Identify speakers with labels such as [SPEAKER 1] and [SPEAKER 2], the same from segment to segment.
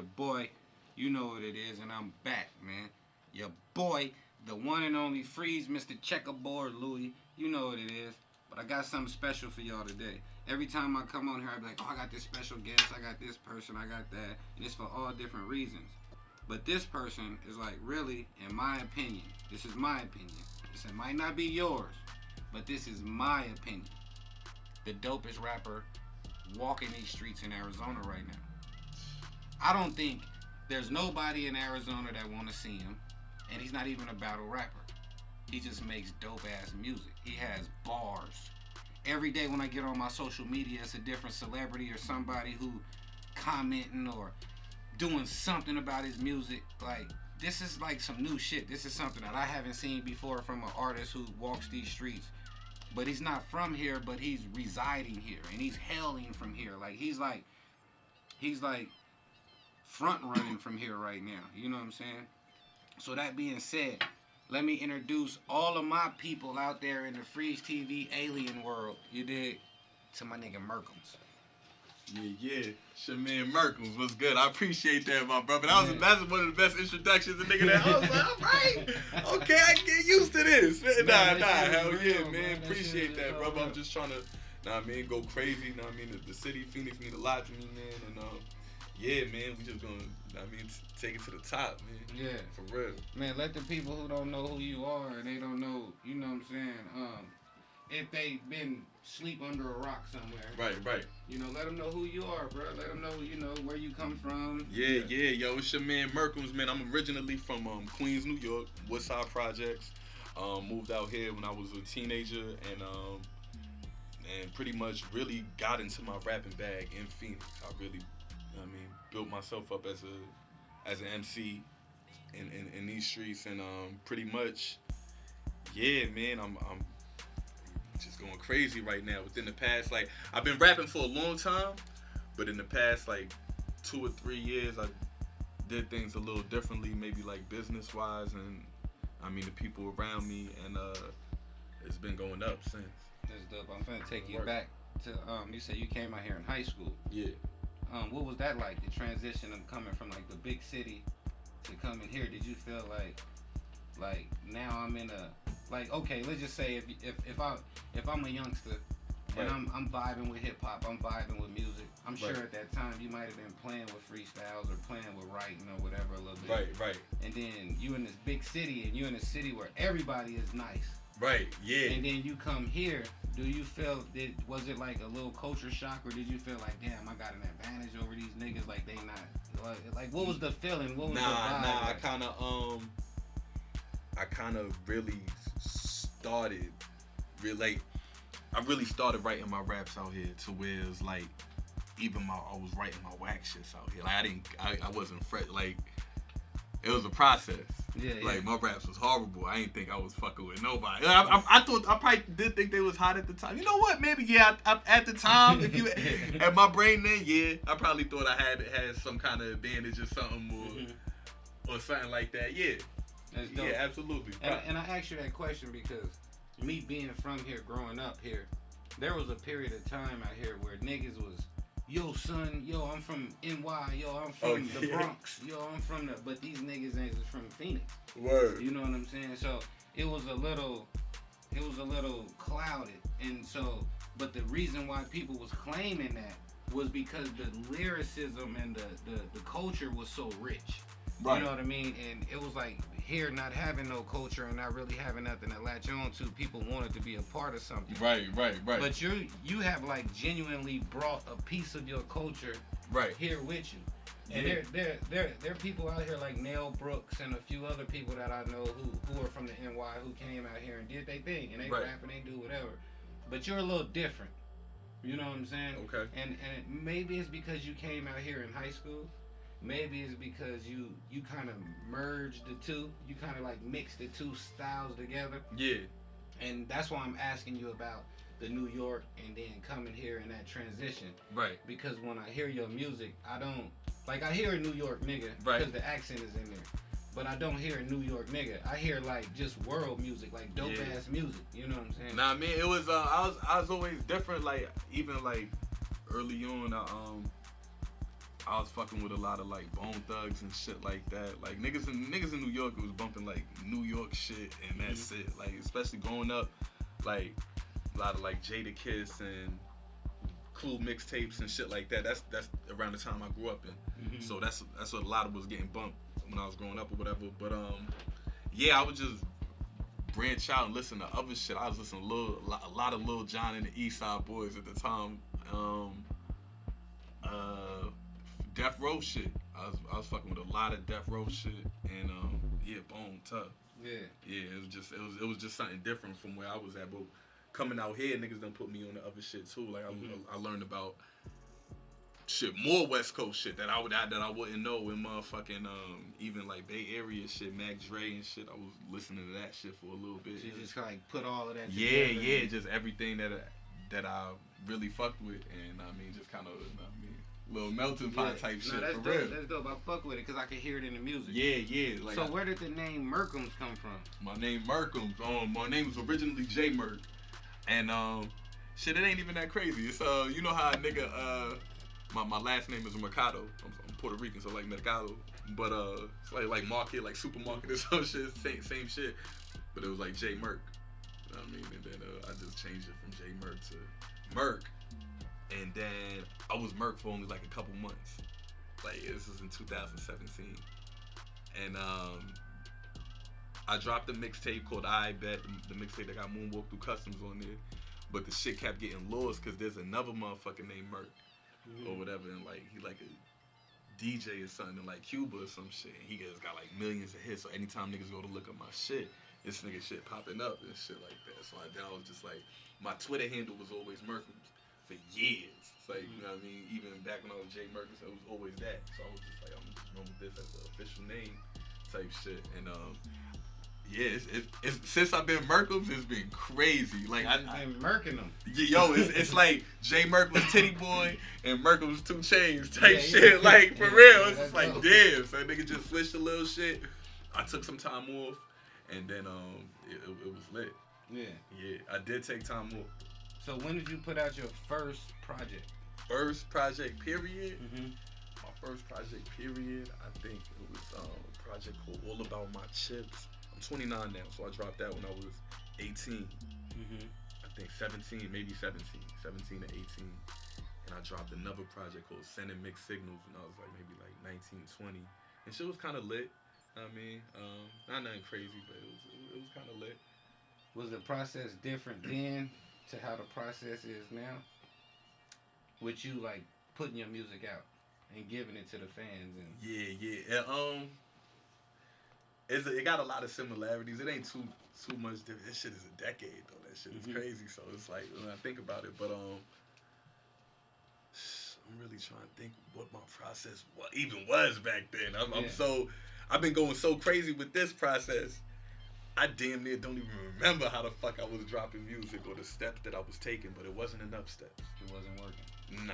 [SPEAKER 1] boy. You know what it is, and I'm back, man. Your boy, the one and only Freeze, Mr. Checkerboard Louie. You know what it is. But I got something special for y'all today. Every time I come on here, I be like, oh, I got this special guest, I got this person, I got that. And it's for all different reasons. But this person is like, really, in my opinion, this is my opinion. This might not be yours, but this is my opinion. The dopest rapper walking these streets in Arizona right now. I don't think there's nobody in Arizona that want to see him, and he's not even a battle rapper. He just makes dope ass music. He has bars. Every day when I get on my social media, it's a different celebrity or somebody who commenting or doing something about his music. Like, this is like some new shit. This is something that I haven't seen before from an artist who walks these streets. But he's not from here, but he's residing here, and he's hailing from here. Like he's like front running from here right now. You know what I'm saying? So that being said, let me introduce all of my people out there in the FREEZTV alien world. You dig? To my nigga MURKEMZ.
[SPEAKER 2] Yeah. It's your man MURKEMZ. What's good? I appreciate that, my brother. That's one of the best introductions. The nigga that I was like, all right, okay, I can get used to this. Hell yeah, man. Appreciate that, brother. I'm just trying to, go crazy. The city, Phoenix mean a lot to me, man. And yeah, man, we just gonna, take it to the top, man.
[SPEAKER 1] Yeah.
[SPEAKER 2] For real.
[SPEAKER 1] Man, let the people who don't know who you are and they don't know, you know what I'm saying, if they been sleep under a rock somewhere.
[SPEAKER 2] Right.
[SPEAKER 1] You know, let them know who you are, bro. Let them know, you know, where you come from.
[SPEAKER 2] Yeah. Yo, it's your man MURKEMZ, man. I'm originally from Queens, New York, Woodside Projects. Moved out here when I was a teenager and pretty much really got into my rapping bag in Phoenix. I really, built myself up as an MC in these streets, and pretty much, yeah, man, I'm just going crazy right now. Within the past, like, I've been rapping for a long time, but in the past, like, 2 or 3 years, I did things a little differently, maybe like business-wise, and the people around me, and it's been going up since.
[SPEAKER 1] That's dope. I'm finna take you back to, you said you came out here in high school.
[SPEAKER 2] Yeah.
[SPEAKER 1] What was that like, the transition of coming from, like, the big city to coming here? Did you feel like now I'm in a, like, okay, let's just say if I'm a youngster and I'm vibing with hip hop, I'm vibing with music. I'm sure at that time you might have been playing with freestyles or playing with writing or whatever a little bit.
[SPEAKER 2] Right.
[SPEAKER 1] And then you in this big city, and you in a city where everybody is nice.
[SPEAKER 2] Right. Yeah.
[SPEAKER 1] And then you come here. Do you feel was it like a little culture shock, or did you feel like, damn, I got an advantage over these niggas? Like they not like what was the feeling? What was the vibe?
[SPEAKER 2] I kind of really started, I really started writing my raps out here to where it's like, I was writing my whack shits out here. Like I wasn't fresh. Like it was a process.
[SPEAKER 1] Yeah.
[SPEAKER 2] Like my raps was horrible. I didn't think I was fucking with nobody. I thought I probably did think they was hot at the time. You know what? Maybe I at the time, if you at my brain then, yeah, I probably thought I had some kind of advantage or something or something like that. Yeah.
[SPEAKER 1] That's dope.
[SPEAKER 2] Yeah, absolutely.
[SPEAKER 1] And I asked you that question because me being from here, growing up here, there was a period of time out here where niggas was, yo son, yo I'm from NY, yo I'm from the Bronx, yo I'm from but these niggas is from Phoenix.
[SPEAKER 2] Word.
[SPEAKER 1] You know what I'm saying? So it was a little clouded, and so, but the reason why people was claiming that was because the lyricism and the culture was so rich. Right. You know what I mean? And it was like here not having no culture and not really having nothing to latch on to, people wanted to be a part of something.
[SPEAKER 2] Right.
[SPEAKER 1] But you have like genuinely brought a piece of your culture here with you. And there are people out here like Nell Brooks and a few other people that I know who are from the NY who came out here and did their thing, and they rap and they do whatever. But you're a little different. You know what I'm saying?
[SPEAKER 2] Okay.
[SPEAKER 1] And maybe it's because you came out here in high school. Maybe it's because you kind of merged the two. You kind of like mixed the two styles together.
[SPEAKER 2] Yeah.
[SPEAKER 1] And that's why I'm asking you about the New York and then coming here in that transition.
[SPEAKER 2] Right.
[SPEAKER 1] Because when I hear your music, I don't, like, I hear a New York nigga because the accent is in there. But I don't hear a New York nigga. I hear like just world music, like dope ass music. You know what I'm saying?
[SPEAKER 2] Nah, man, it was I was always different. Like even like early on, I was fucking with a lot of like Bone Thugs and shit like that. Like niggas in New York was bumping like New York shit and that's it. Like especially growing up, like a lot of like Jada Kiss and Clue mixtapes and shit like that. That's around the time I grew up in. So that's what a lot of was getting bumped when I was growing up or whatever. But yeah, I would just branch out and listen to other shit. I was listening to a lot of Lil Jon and the East Side Boys at the time. Death Row shit. I was fucking with a lot of Death Row shit and yeah, Bone Tough. Yeah, it was just something different from where I was at. But coming out here, niggas done put me on the other shit too. Like I learned about shit, more West Coast shit that I wouldn't know in motherfucking even like Bay Area shit, Mac Dre and shit. I was listening to that shit for a little bit.
[SPEAKER 1] So you just like put all of that
[SPEAKER 2] together.
[SPEAKER 1] Yeah,
[SPEAKER 2] just everything that I really fucked with, and I mean just kind of little melting pot type shit.
[SPEAKER 1] That's
[SPEAKER 2] for
[SPEAKER 1] dope.
[SPEAKER 2] real.
[SPEAKER 1] That's dope. I fuck with it because I can hear it in the music.
[SPEAKER 2] Yeah. Like
[SPEAKER 1] so where did the name MURKEMZ come from?
[SPEAKER 2] My name MURKEMZ. My name was originally J Murk, and shit, it ain't even that crazy. It's you know how a nigga my last name is Mercado. I'm Puerto Rican, so like Mercado, but it's like market, like supermarket or some shit. Same shit, but it was like J Murk. You know what I mean? And then I just changed it from J Murk to Murk. And then I was Murk for only like a couple months. Like this was in 2017. And I dropped a mixtape called I Bet, the mixtape that got Moonwalk Through Customs on there. But the shit kept getting lost because there's another motherfucker named Murk or whatever, and like he like a DJ or something in like Cuba or some shit. And he just got like millions of hits. So anytime niggas go to look up my shit, this nigga shit popping up and shit like that. So then I was just like, my Twitter handle was always MURKEMZ for years. It's like, you know what I mean? Even back when I was J Murkins, it was always that. So I was just like, I'm just going with this as the official name type shit. And yeah, it's since I've been MURKEMZ, it's been crazy. Like
[SPEAKER 1] I've been murking them.
[SPEAKER 2] Yo, it's like J Murk was Titty Boy and Murk was 2 Chainz type shit. Like for real, it's just like damn. So that nigga just switched a little shit. I took some time off, and then it was lit. Yeah, I did take time off.
[SPEAKER 1] So when did you put out your first project?
[SPEAKER 2] First project period? My first project period, I think it was a project called All About My Chips. I'm 29 now, so I dropped that when I was 18. I think 17, maybe 17 to 18. And I dropped another project called Sending Mixed Signals when I was like maybe like 19, 20. And shit was kind of lit. I mean, not nothing crazy, but it was kind of lit.
[SPEAKER 1] Was the process different then to how the process is now? With you like putting your music out and giving it to the fans and
[SPEAKER 2] it got a lot of similarities. It ain't too much different. This shit is a decade though. That shit is crazy. So it's like when I think about it, but I'm really trying to think what my process even was back then. I've been going so crazy with this process. I damn near don't even remember how the fuck I was dropping music or the steps that I was taking, but it wasn't enough steps.
[SPEAKER 1] It wasn't working.
[SPEAKER 2] Nah,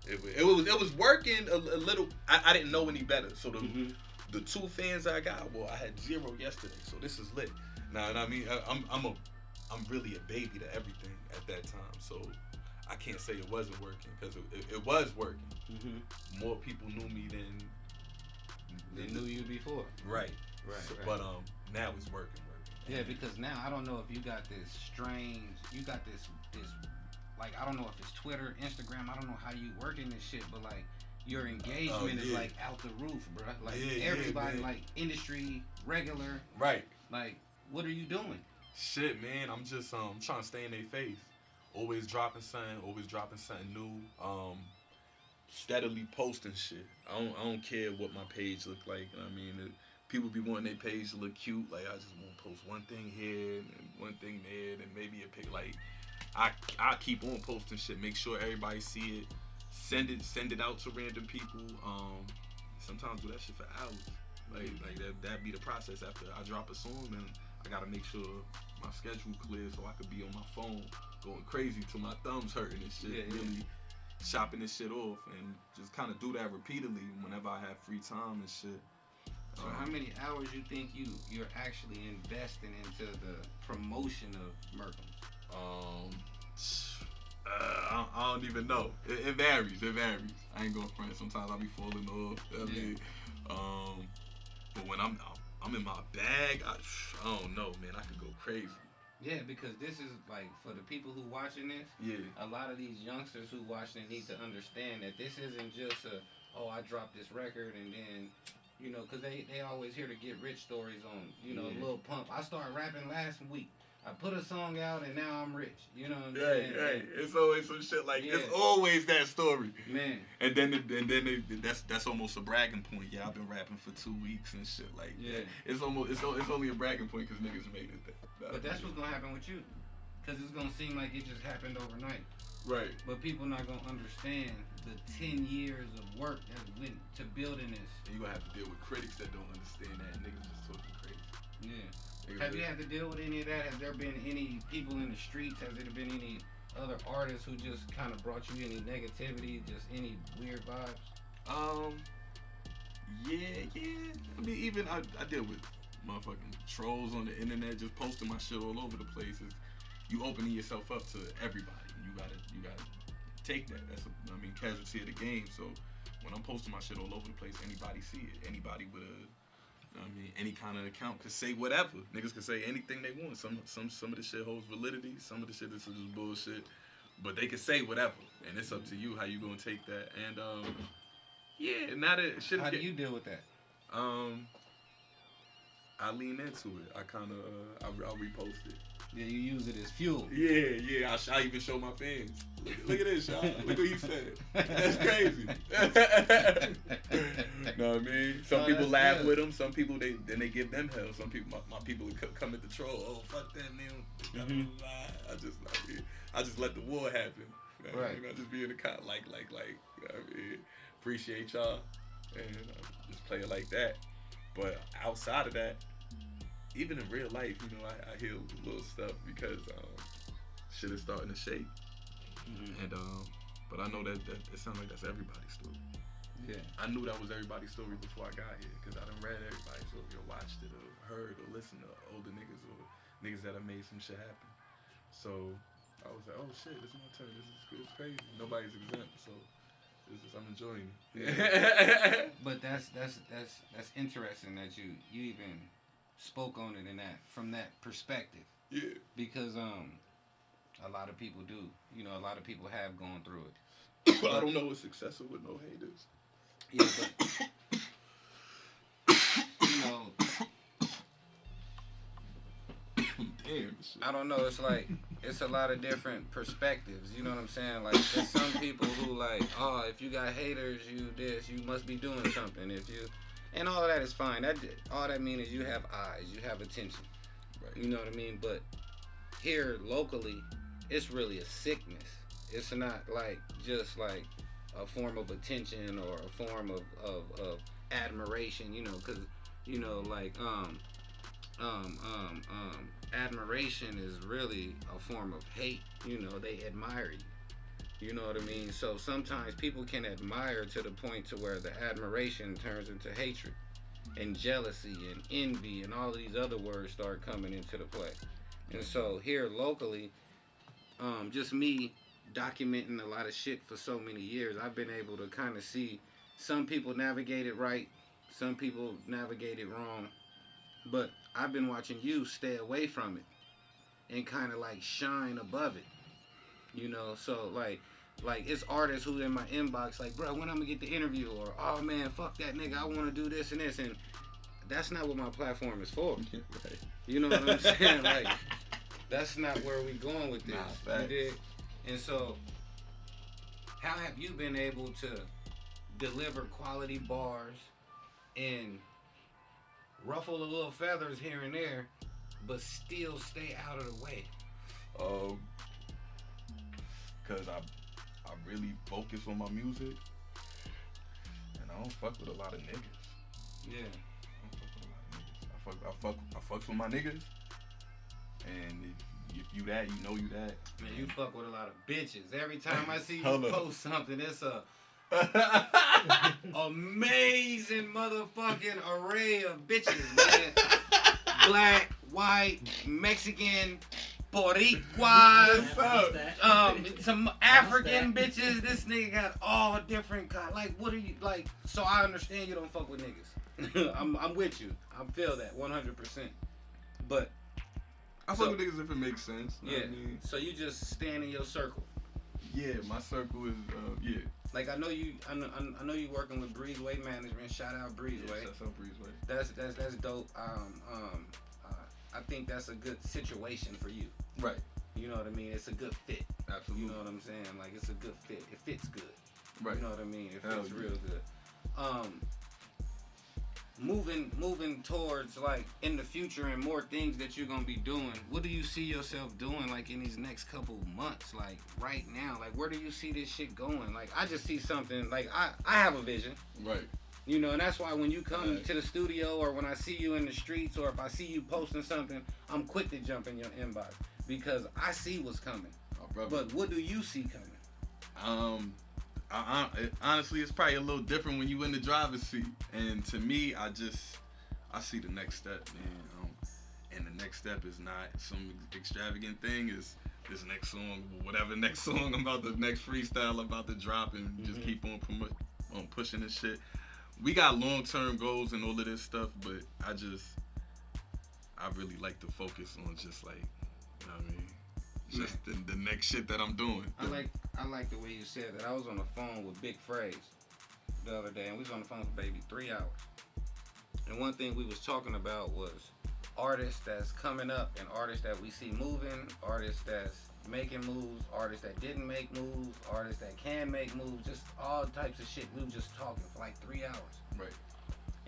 [SPEAKER 2] it was working a little. I didn't know any better. So the 2 fans I got, well, I had 0 yesterday, so this is lit. Now, and I mean, I'm really a baby to everything at that time, so I can't say it wasn't working because it was working. More people knew me than
[SPEAKER 1] knew you before.
[SPEAKER 2] Right. So, right. But now it's working.
[SPEAKER 1] Yeah, because now I don't know if you got this like, I don't know if it's Twitter, Instagram, I don't know how you working this shit, but like your engagement is like out the roof, bro. Like everybody, like industry, regular.
[SPEAKER 2] Right.
[SPEAKER 1] Like, what are you doing?
[SPEAKER 2] Shit, man, I'm just trying to stay in their face. Always dropping something new. Steadily posting shit. I don't care what my page look like. I mean, people be wanting their page to look cute. Like, I just want to post one thing here and one thing there, and maybe a pic. Like, I keep on posting shit. Make sure everybody see it. Send it out to random people. Sometimes do that shit for hours. Like that be the process after I drop a song, and I gotta make sure my schedule clear so I could be on my phone going crazy till my thumbs hurting and shit. Really chopping this shit off, and just kind of do that repeatedly whenever I have free time and shit.
[SPEAKER 1] So how many hours you think you're actually investing into the promotion of MURKEMZ?
[SPEAKER 2] I don't even know. It varies. It varies. I ain't gonna front. Sometimes I be falling off. I mean, but when I'm in my bag, I don't know, man. I could go crazy.
[SPEAKER 1] Yeah, because this is like for the people who watching this.
[SPEAKER 2] Yeah.
[SPEAKER 1] A lot of these youngsters who watching need to understand that this isn't just a I dropped this record and then because they always hear the get rich stories on Lil Pump. I started rapping last week. I put a song out and now I'm rich. You know what I'm saying?
[SPEAKER 2] Hey, it's always some shit like it's always that story,
[SPEAKER 1] man.
[SPEAKER 2] And then that's almost a bragging point. Yeah, I've been rapping for 2 weeks and shit like that. It's only a bragging point because niggas made it.
[SPEAKER 1] But that's what's gonna happen with you, because it's gonna seem like it just happened overnight.
[SPEAKER 2] Right.
[SPEAKER 1] But people not gonna understand the 10 years of work that went to building this.
[SPEAKER 2] And you gonna have to deal with critics that don't understand that niggas just talking crazy.
[SPEAKER 1] Yeah. Have you had to deal with any of that? Has there been any people in the streets? Has there been any other artists who just kind of brought you any negativity, just any weird vibes?
[SPEAKER 2] Yeah. I mean, even I deal with motherfucking trolls on the internet just posting my shit all over the place. You opening yourself up to everybody. You gotta take that. That's casualty of the game. So when I'm posting my shit all over the place, anybody see it. Anybody with any kind of account could say whatever. Niggas can say anything they want. Some of the shit holds validity. Some of the shit is just bullshit. But they can say whatever, and it's up to you how you gonna take that. And now that shit.
[SPEAKER 1] How do you deal with that?
[SPEAKER 2] I lean into it. I kind of I'll repost it.
[SPEAKER 1] Yeah, you use it as fuel.
[SPEAKER 2] Yeah. I even show my fans. Look at this, y'all. Look what he said. That's crazy. Know what I mean? Some people laugh with them. Some people they give them hell. Some people, my people come at the troll. Oh, fuck that man. I just let the war happen. You know
[SPEAKER 1] right.
[SPEAKER 2] I just be in the cut like. Appreciate y'all and just play it like that. But outside of that, even in real life, I hear little stuff because shit is starting to shake. And but I know that it sounds like that's everybody's story.
[SPEAKER 1] Yeah.
[SPEAKER 2] I knew that was everybody's story before I got here because I done read everybody's story or watched it or heard or listened to older niggas or niggas that have made some shit happen. So I was like, oh shit, this is my turn. This is crazy. Nobody's exempt, so I'm enjoying it.
[SPEAKER 1] Yeah. But that's interesting that you even spoke on it from that perspective.
[SPEAKER 2] Yeah.
[SPEAKER 1] Because a lot of people do. A lot of people have gone through it.
[SPEAKER 2] But I don't know what's successful with no haters.
[SPEAKER 1] Yeah, but
[SPEAKER 2] damn. Shit.
[SPEAKER 1] I don't know. It's like it's a lot of different perspectives. You know what I'm saying? Like there's some people who like, oh, if you got haters, you must be doing something. And all of that is fine. All that means is you have eyes, you have attention.
[SPEAKER 2] Right.
[SPEAKER 1] You know what I mean? But here locally, it's really a sickness. It's not like just like a form of attention or a form of admiration. Because like admiration is really a form of hate. They admire you. You know what I mean? So sometimes people can admire to the point to where the admiration turns into hatred and jealousy and envy and all of these other words start coming into the play. And so here locally, just me documenting a lot of shit for so many years, I've been able to kind of see some people navigate it right, some people navigate it wrong, but I've been watching you stay away from it and kind of like shine above it. So like it's artists who in my inbox like, bro, when I'm gonna get the interview, or oh man, fuck that nigga, I want to do this and this, and that's not what my platform is for.
[SPEAKER 2] Right.
[SPEAKER 1] You know what I'm saying? Like that's not where we going with this.
[SPEAKER 2] Nah,
[SPEAKER 1] you dig? And so, how have you been able to deliver quality bars and ruffle a little feathers here and there, but still stay out of the way?
[SPEAKER 2] Because I really focus on my music, and I don't fuck with a lot of niggas.
[SPEAKER 1] Yeah.
[SPEAKER 2] I don't fuck with a lot of niggas. I fucks with my niggas, and if you that, you know you that.
[SPEAKER 1] Man, you fuck with a lot of bitches. Every time I see you post something, it's a amazing motherfucking array of bitches, man. Black, white, Mexican, Boricuas, some African bitches. This nigga got all different kind. Like, what are you like? So I understand you don't fuck with niggas. I'm with you. I feel that 100%. But
[SPEAKER 2] I fuck with niggas if it makes sense.
[SPEAKER 1] Yeah.
[SPEAKER 2] I mean,
[SPEAKER 1] so you just stand in your circle.
[SPEAKER 2] Yeah, my circle is yeah.
[SPEAKER 1] Like I know you working with Breezeway Management. Shout out Breezeway.
[SPEAKER 2] Yeah, shout out Breezeway.
[SPEAKER 1] That's dope. I think that's a good situation for you.
[SPEAKER 2] Right.
[SPEAKER 1] You know what I mean? It's a good fit.
[SPEAKER 2] Absolutely.
[SPEAKER 1] You know what I'm saying? Like it's a good fit. It fits good.
[SPEAKER 2] Right.
[SPEAKER 1] You know what I mean? It
[SPEAKER 2] Hell
[SPEAKER 1] fits
[SPEAKER 2] yeah.
[SPEAKER 1] real good. Moving towards like in the future and more things that you're gonna be doing. What do you see yourself doing like in these next couple months? Like right now, like where do you see this shit going? Like I just see something. Like I have a vision.
[SPEAKER 2] Right.
[SPEAKER 1] You know, and that's why when you come to the studio or when I see you in the streets or if I see you posting something, I'm quick to jump in your inbox because I see what's coming.
[SPEAKER 2] Oh,
[SPEAKER 1] but what do you see coming?
[SPEAKER 2] Honestly, it's probably a little different when you in the driver's seat. And to me, I see the next step, man. And the next step is not some extravagant thing. Is this next song, whatever next song the next freestyle I'm about to drop, and just keep on pushing this shit. We got long-term goals and all of this stuff, but I really like to focus on just like, you know what I mean? Just the next shit that I'm doing.
[SPEAKER 1] I like the way you said that. I was on the phone with Big FREEZ the other day, and we was on the phone for maybe 3 hours. And one thing we was talking about was artists that's coming up and artists that we see moving, artists that's making moves, artists that didn't make moves, artists that can make moves, just all types of shit. We were just talking for like 3 hours.
[SPEAKER 2] Right.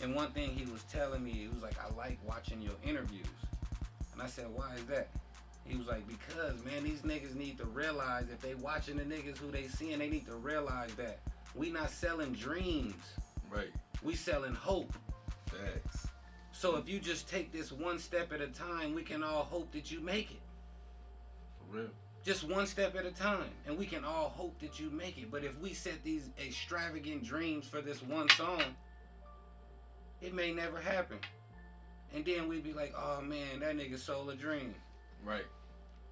[SPEAKER 1] And one thing he was telling me, he was like, I like watching your interviews. And I said, why is that? He was like, because, man, these niggas need to realize if they watching the niggas who they seeing, they need to realize that we not selling dreams.
[SPEAKER 2] Right.
[SPEAKER 1] We selling hope.
[SPEAKER 2] Facts.
[SPEAKER 1] So if you just take this one step at a time, we can all hope that you make it.
[SPEAKER 2] For real.
[SPEAKER 1] Just one step at a time, and we can all hope that you make it. But if we set these extravagant dreams for this one song, it may never happen. And then we'd be like, oh man, that nigga sold a dream.
[SPEAKER 2] Right.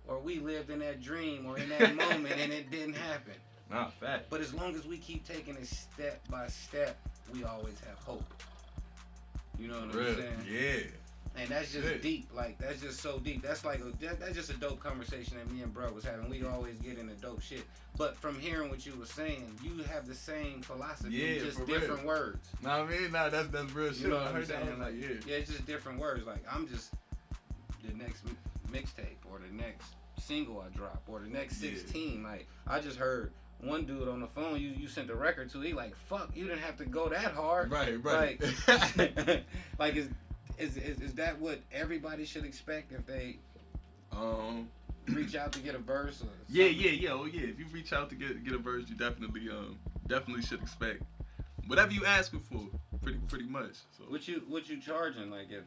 [SPEAKER 1] Or we lived in that dream or in that moment and it didn't happen.
[SPEAKER 2] Nah, fact.
[SPEAKER 1] But as long as we keep taking it step by step, we always have hope. You know what I'm saying?
[SPEAKER 2] Yeah.
[SPEAKER 1] And that's just deep. Like, that's just so deep. That's like, that's just a dope conversation that me and bro was having. We always get into dope shit. But from hearing what you were saying, you have the same philosophy, just different words.
[SPEAKER 2] Nah, I mean, that's real shit.
[SPEAKER 1] You know
[SPEAKER 2] I
[SPEAKER 1] what I'm
[SPEAKER 2] heard
[SPEAKER 1] saying?
[SPEAKER 2] that. Like,
[SPEAKER 1] yeah, it's just different words. Like, I'm just the next mixtape or the next single I drop or the next 16. Like, I just heard one dude on the phone you sent the record to. He like, fuck, you didn't have to go that hard.
[SPEAKER 2] Right.
[SPEAKER 1] Like, like is that what everybody should expect if they reach out to get a verse? Or
[SPEAKER 2] yeah. Oh yeah. If you reach out to get a verse, you definitely should expect whatever you asking for. Pretty much. So.
[SPEAKER 1] What you charging? Like if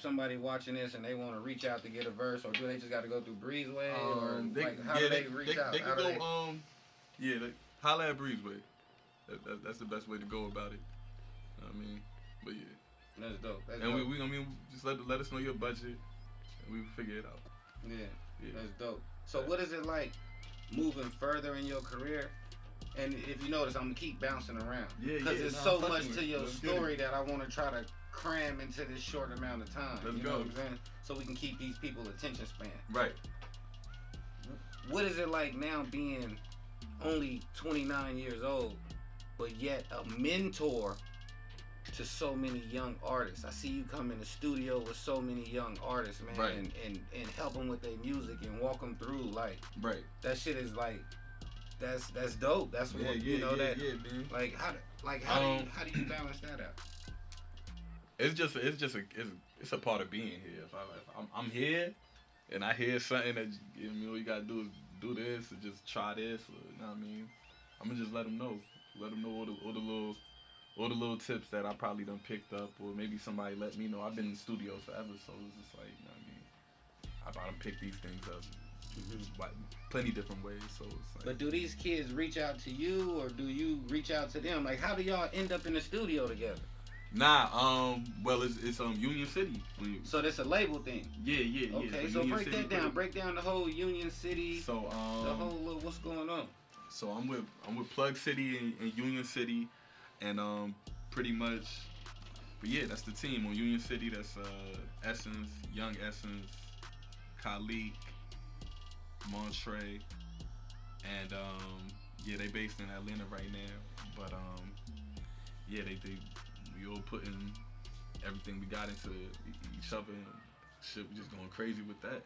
[SPEAKER 1] somebody watching this and they want to reach out to get a verse, or do they just got to go through Breezeway, or how do they reach out?
[SPEAKER 2] They can go holla at Breezeway. That's the best way to go about it. I mean, but yeah.
[SPEAKER 1] That's dope.
[SPEAKER 2] We just let us know your budget, and we will figure it out.
[SPEAKER 1] Yeah. That's dope. So what is it like moving further in your career? And if you notice, I'm gonna keep bouncing around. Because there's so much to your story that I want to try to cram into this short amount of time.
[SPEAKER 2] Let's
[SPEAKER 1] you
[SPEAKER 2] go.
[SPEAKER 1] know what I'm saying? So we can keep these people attention span.
[SPEAKER 2] Right.
[SPEAKER 1] What is it like now being only 29 years old, but yet a mentor to so many young artists? I see you come in the studio with so many young artists, man,
[SPEAKER 2] right.
[SPEAKER 1] and help them with their music and walk them through. Like,
[SPEAKER 2] right.
[SPEAKER 1] That shit is like, that's dope. That's what man. Like how do you balance that out?
[SPEAKER 2] It's a part of being here. If I'm here, and I hear something that all you gotta do is do this or just try this, or, you know what I mean? I'm gonna just let them know all the little tips that I probably done picked up, or maybe somebody let me know. I've been in the studio forever, so it's just like, you know what I mean? I done pick these things up. Like plenty different ways, so it's like.
[SPEAKER 1] But do these kids reach out to you, or do you reach out to them? Like, how do y'all end up in the studio together?
[SPEAKER 2] Nah, well, it's Union City.
[SPEAKER 1] So that's a label thing.
[SPEAKER 2] Yeah.
[SPEAKER 1] Okay, so
[SPEAKER 2] Union
[SPEAKER 1] break
[SPEAKER 2] City
[SPEAKER 1] that down. Break down the whole Union City.
[SPEAKER 2] So
[SPEAKER 1] the whole little, what's going on?
[SPEAKER 2] So I'm with Plug City and Union City, and pretty much. But yeah, that's the team on Union City. That's Essence, Young Essence, Khalik, Montre, and yeah, they based in Atlanta right now. But yeah, we all putting everything we got into each other. And shit, we just going crazy with that.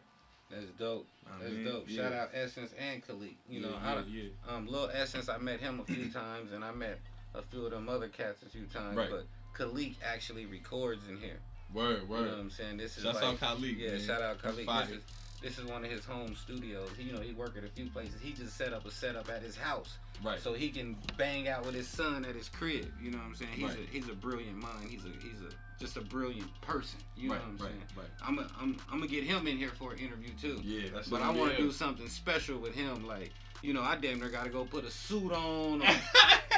[SPEAKER 1] That's dope. That's dope.
[SPEAKER 2] Yeah.
[SPEAKER 1] Shout out Essence and Khalik. You know,
[SPEAKER 2] yeah.
[SPEAKER 1] Lil Essence, I met him a few times, and I met a few of them other cats a few times.
[SPEAKER 2] Right.
[SPEAKER 1] But Khalik actually records in here.
[SPEAKER 2] Word.
[SPEAKER 1] You know what I'm saying? This is
[SPEAKER 2] Shout out Khalik.
[SPEAKER 1] Yeah,
[SPEAKER 2] man.
[SPEAKER 1] shout out Khalik.
[SPEAKER 2] Fire.
[SPEAKER 1] This is one of his home studios. He work at a few places. He just set up a setup at his house.
[SPEAKER 2] Right.
[SPEAKER 1] So he can bang out with his son at his crib. You know what I'm saying? He's a brilliant mind. He's just a brilliant person. You know what I'm saying?
[SPEAKER 2] Right.
[SPEAKER 1] I'm gonna get him in here for an interview too.
[SPEAKER 2] Yeah, that's.
[SPEAKER 1] But I want to do something special with him. Like, you know, I damn near gotta go put a suit on, or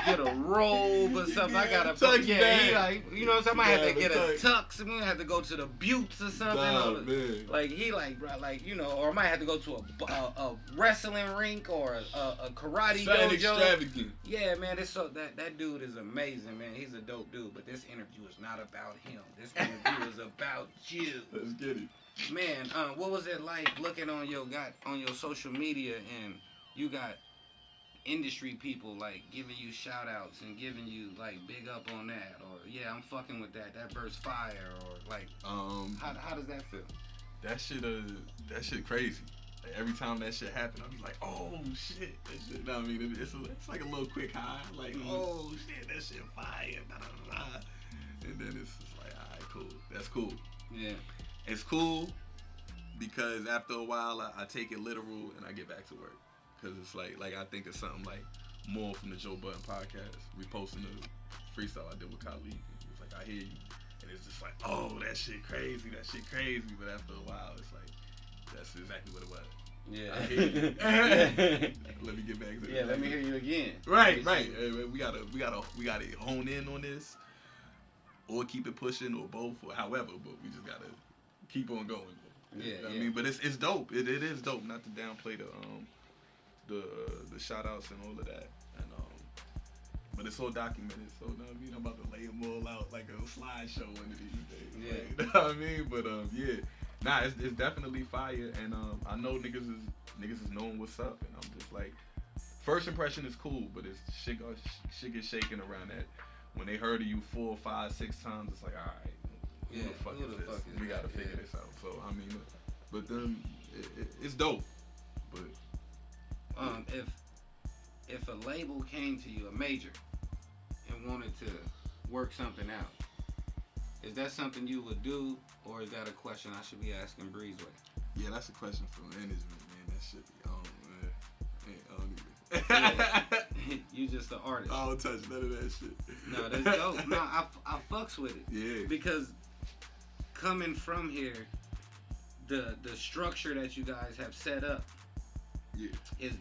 [SPEAKER 1] get a robe or something. I gotta put, he like, you know what I'm saying? I might have to get a tux. I'm gonna have to go to the Buttes or something.
[SPEAKER 2] Man.
[SPEAKER 1] Like he like you know, or I might have to go to a wrestling rink or a karate dojo.
[SPEAKER 2] Extravagant.
[SPEAKER 1] Yeah, man, that dude is amazing, man. He's a dope dude. But this interview is not about him. This interview is about you.
[SPEAKER 2] Let's get it.
[SPEAKER 1] Man, what was it like looking on your social media, and you got industry people like giving you shout outs and giving you like big up on that, or yeah, I'm fucking with that verse fire, or like how does that feel?
[SPEAKER 2] That shit crazy. Like, every time that shit happen, I'll be like, oh shit, that shit. You know what I mean? It's like a little quick high, like oh shit, that shit fire, da, da, da. And then it's just like, alright, cool, that's cool.
[SPEAKER 1] Yeah,
[SPEAKER 2] it's cool because after a while I take it literal and I get back to work. Cause it's like I think it's something like more from the Joe Budden podcast, reposting the freestyle I did with Khalik. It was like, I hear you, and it's just like, oh, that shit crazy. But after a while, it's like, that's exactly what it was.
[SPEAKER 1] Yeah.
[SPEAKER 2] I hear you. Let me get back to that.
[SPEAKER 1] Yeah, let me hear you again.
[SPEAKER 2] Right. We gotta hone in on this, or keep it pushing, or both, or however. But we just gotta keep on going.
[SPEAKER 1] Yeah.
[SPEAKER 2] You know what I mean, but it's dope. It is dope. Not to downplay the shout outs and all of that, and but it's all documented, so you know what I mean, I'm about to lay them all out like a slideshow one of these days.
[SPEAKER 1] Yeah.
[SPEAKER 2] Like, you know what I mean? But yeah, nah, it's definitely fire, and I know niggas is knowing what's up, and I'm just like, first impression is cool, but it's shit gets shaking around that. When they heard of you 4, 5, 6 times, it's like, all right, who the fuck is this? We gotta figure this out. So I mean, but then it's dope, but.
[SPEAKER 1] If a label came to you, a major, and wanted to work something out, is that something you would do, or is that a question I should be asking Breezeway?
[SPEAKER 2] Yeah, that's a question for management, man. That shit be on, man. I don't even.
[SPEAKER 1] You just an artist.
[SPEAKER 2] I don't touch none of that shit.
[SPEAKER 1] No, that's dope. No, I fucks with it.
[SPEAKER 2] Yeah.
[SPEAKER 1] Because coming from here, the structure that you guys have set up,
[SPEAKER 2] yeah,
[SPEAKER 1] is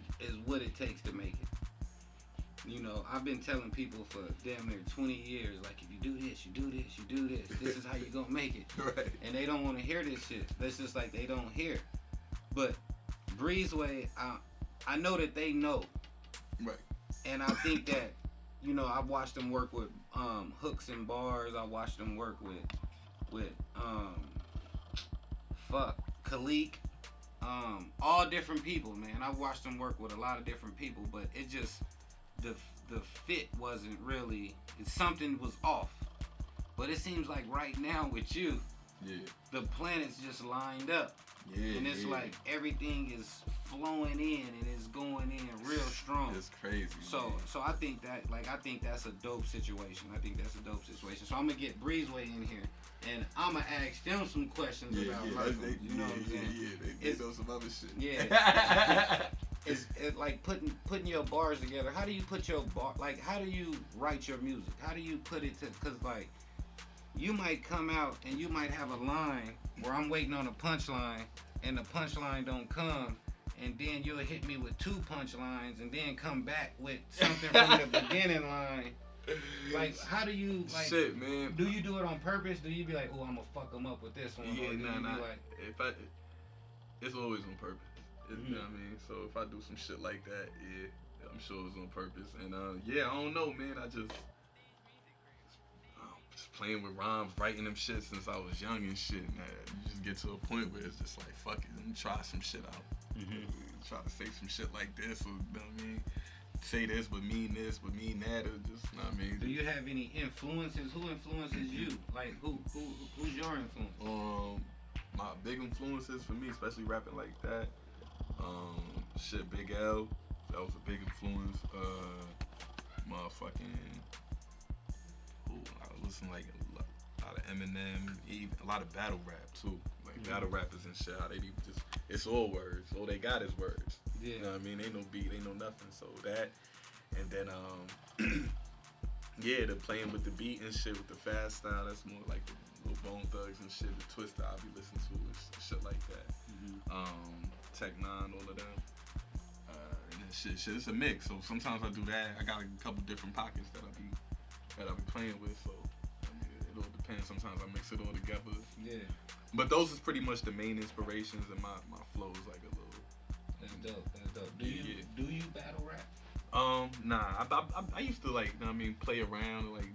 [SPEAKER 1] what it takes to make it. You know, I've been telling people for damn near 20 years, like, if you do this, you do this, you do this, this is how you gonna make it.
[SPEAKER 2] Right.
[SPEAKER 1] And they don't want to hear this shit. That's just like they don't hear. But Breezeway, I know that they know.
[SPEAKER 2] Right.
[SPEAKER 1] And I think that, you know, I've watched them work with hooks and bars. I watched them work with Khalik. All different people, man. I watched them work with a lot of different people, but it just the fit wasn't really. Something was off. But it seems like right now with you,
[SPEAKER 2] yeah,
[SPEAKER 1] the planets just lined up.
[SPEAKER 2] Yeah,
[SPEAKER 1] and it's like everything is flowing in and it's going in real strong.
[SPEAKER 2] It's crazy.
[SPEAKER 1] So I think that's a dope situation. So I'm gonna get Breezeway in here, and I'm gonna ask them some questions about life. You know what I'm saying?
[SPEAKER 2] Yeah, they know some other shit.
[SPEAKER 1] Yeah. It's like putting your bars together. How do you put your bar? Like, how do you write your music? How do you put it to? Cause like, you might come out and you might have a line where I'm waiting on a punchline, and the punchline don't come, and then you'll hit me with 2 punchlines, and then come back with something from the beginning line. Like, how do you like?
[SPEAKER 2] Shit, man.
[SPEAKER 1] Do you do it on purpose? Do you be like, oh, I'm gonna fuck them up with this one?
[SPEAKER 2] Yeah,
[SPEAKER 1] or do you
[SPEAKER 2] nah.
[SPEAKER 1] be like,
[SPEAKER 2] It's always on purpose. You know what I mean? So if I do some shit like that, yeah, I'm sure it's on purpose. And yeah, I don't know, man. Just playing with rhymes, writing them shit since I was young and shit. Man, you just get to a point where it's just like, fuck it, let me try some shit out. Try to say some shit like this, or you know what I mean? Say this, but mean that, or just, you know what I mean?
[SPEAKER 1] Do you have any influences? Who influences you? Like, who's your influence?
[SPEAKER 2] My big influences for me, especially rapping like that, shit, Big L, that was a big influence. Motherfucking, I listen like a lot of Eminem, even a lot of battle rap too. Like battle rappers and shit, how they be just, it's all words. All they got is words.
[SPEAKER 1] Yeah.
[SPEAKER 2] You know what I mean? Ain't no beat, ain't no nothing. So that, and then yeah, the playing with the beat and shit with the fast style. That's more like the little Bone Thugs and shit. The Twister I be listening to and shit like that. Tech Nine, all of them. And then shit, it's a mix. So sometimes I do that. I got a couple different pockets that I be playing with. So I mean, it all depends. Sometimes I mix it all together.
[SPEAKER 1] Yeah.
[SPEAKER 2] But those is pretty much the main inspirations, and my flow is like a little.
[SPEAKER 1] That's dope. Do you battle rap?
[SPEAKER 2] Nah. I used to like, you know what I mean, play around like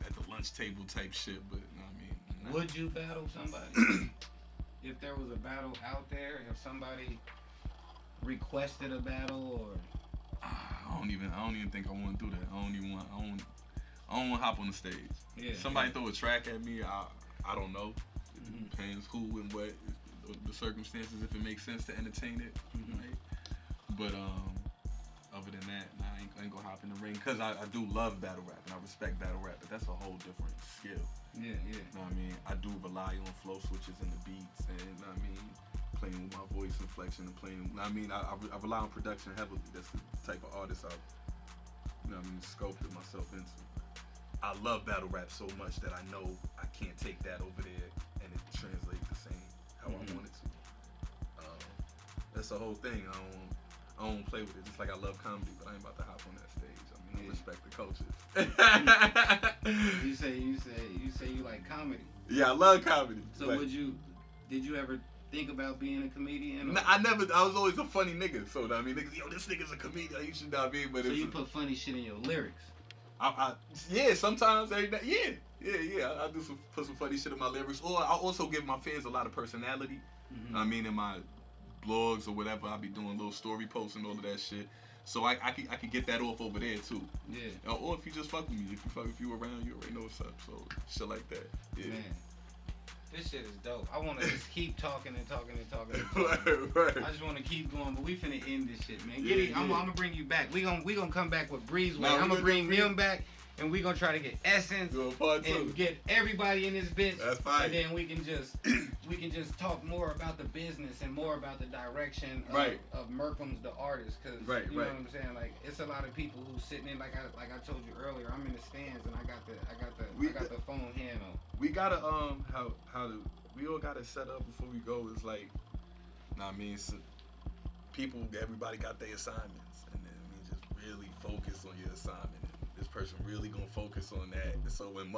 [SPEAKER 2] at the lunch table type shit, but you know what I mean. Nah.
[SPEAKER 1] Would you battle somebody? If there was a battle out there, if somebody requested a battle, or
[SPEAKER 2] I don't even think I want to do that. I don't want to hop on the stage.
[SPEAKER 1] Yeah.
[SPEAKER 2] Somebody throw a track at me, I don't know. It depends who and what, the circumstances, if it makes sense to entertain it. Right? But other than that, nah, I ain't gonna hop in the ring, because I do love battle rap and I respect battle rap, but that's a whole different skill.
[SPEAKER 1] Yeah.
[SPEAKER 2] You know what I mean? I do rely on flow switches and the beats, and you know what I mean, playing with my voice inflection and playing. You know what I mean, I rely on production heavily. That's the type of artist I, you know what I mean, sculpted myself into. I love battle rap so much that I know I can't take that over there and it translates the same how I want it to. That's the whole thing. I don't play with it. Just like I love comedy, but I ain't about to hop on that stage. I mean, I respect the cultures.
[SPEAKER 1] You say you like comedy.
[SPEAKER 2] Yeah, I love comedy.
[SPEAKER 1] So did you ever think about being a comedian?
[SPEAKER 2] Nah, I was always a funny nigga. So I mean, niggas, yo, this nigga's a comedian. You should not be. But
[SPEAKER 1] so you put funny shit in your lyrics.
[SPEAKER 2] Yeah, sometimes every day. Yeah. I do put some funny shit in my lyrics, or I also give my fans a lot of personality. I mean, in my blogs or whatever, I'll be doing little story posts and all of that shit. So I can get that off over there too.
[SPEAKER 1] Yeah.
[SPEAKER 2] Or if you just fuck with me, if you around, you already know what's up. So shit like that. Yeah.
[SPEAKER 1] Man, this shit is dope. I want to just keep talking.
[SPEAKER 2] Right.
[SPEAKER 1] I just want to keep going, but we finna end this shit, man. I'm gonna bring you back. We gonna come back with Breeze. I'm gonna bring him back, and we gonna try to get Essence and get everybody in this bitch.
[SPEAKER 2] That's fine.
[SPEAKER 1] And then we can just talk more about the business and more about the direction of MURKEMZ the artist, cause you know what I'm saying. Like, it's a lot of people who sitting in, like I told you earlier. I'm in the stands and I got the phone hand on.
[SPEAKER 2] We gotta we all gotta set up before we go. It's like, I mean, everybody got their assignments, and then just really focus on your assignment. This person really gonna focus on that. And so when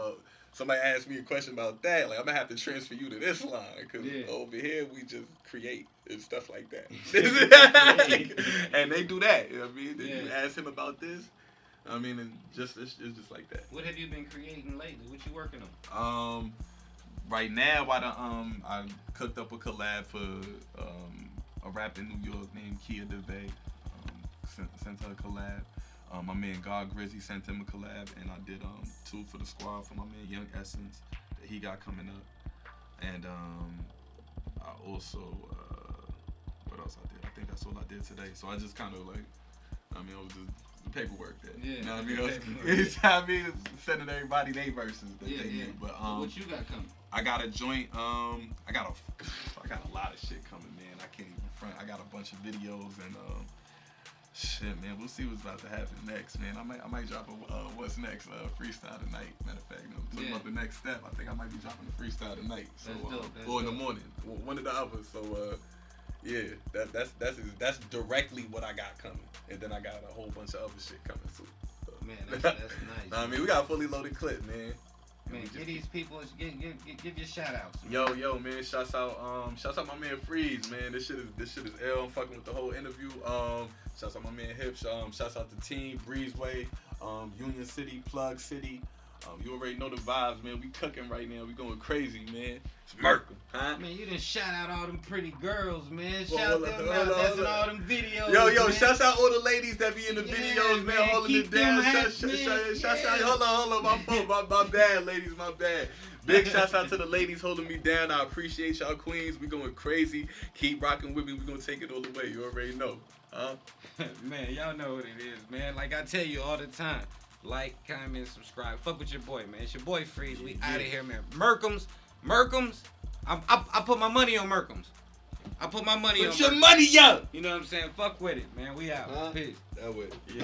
[SPEAKER 2] somebody asks me a question about that, like, I'm gonna have to transfer you to this line, because over here we just create and stuff like that. And they do that. You know what I mean? Then you ask him about this. I mean, and it's just like that.
[SPEAKER 1] What have you been creating lately? What you working on?
[SPEAKER 2] Right now, I cooked up a collab for a rapper in New York named Kia DeVay. Sent her a collab. My man God Grizzy sent him a collab, and I did 2 for the squad for my man Young Essence that he got coming up. And I also what else I did? I think that's all I did today. So I just kind of like, I mean, it was just the paperwork that, you know what I mean? I mean, sending everybody their verses that they need. But
[SPEAKER 1] what you got coming?
[SPEAKER 2] I got a joint. I got a lot of shit coming, man. I can't even front. I got a bunch of videos and shit, man. We'll see what's about to happen next, man. I might drop a what's next freestyle tonight. Matter of fact, talking about the next step. I think I might be dropping a freestyle tonight. So or in the morning, one or the other. So yeah, that's directly what I got coming, and then I got a whole bunch of other shit coming too. So.
[SPEAKER 1] man. That's nice.
[SPEAKER 2] Nah, I mean, we got a fully loaded clip, man.
[SPEAKER 1] Man, give these people, give your shout outs.
[SPEAKER 2] Yo, man, shouts out my man FREEZ, man. This shit is L. I'm fucking with the whole interview. Shouts out my man Hips. Shouts out the team, Breezeway, Union City, Plug City. You already know the vibes, man. We cooking right now. We going crazy, man. It's Merkem, huh?
[SPEAKER 1] Man, you done shout out all them pretty girls, man.
[SPEAKER 2] Well,
[SPEAKER 1] Shout them out. That's in all them videos.
[SPEAKER 2] Yo,
[SPEAKER 1] man.
[SPEAKER 2] shouts out all the ladies that be in the videos, man, holding
[SPEAKER 1] keep
[SPEAKER 2] it down.
[SPEAKER 1] them hype,
[SPEAKER 2] Shouts
[SPEAKER 1] man.
[SPEAKER 2] out, hold on, my fault, my bad, ladies, my bad. Big shouts out to the ladies holding me down. I appreciate y'all queens. We going crazy. Keep rocking with me. We gonna take it all the way. You already know, huh?
[SPEAKER 1] Man, y'all know what it is, man. Like I tell you all the time. Like, comment, subscribe. Fuck with your boy, man. It's your boy FREEZ. We out of here, man. MURKEMZ. I put my money on MURKEMZ. I put my money on.
[SPEAKER 2] Put your money up.
[SPEAKER 1] You know what I'm saying? Fuck with it, man. We out. Peace.
[SPEAKER 2] That way.
[SPEAKER 1] Yeah.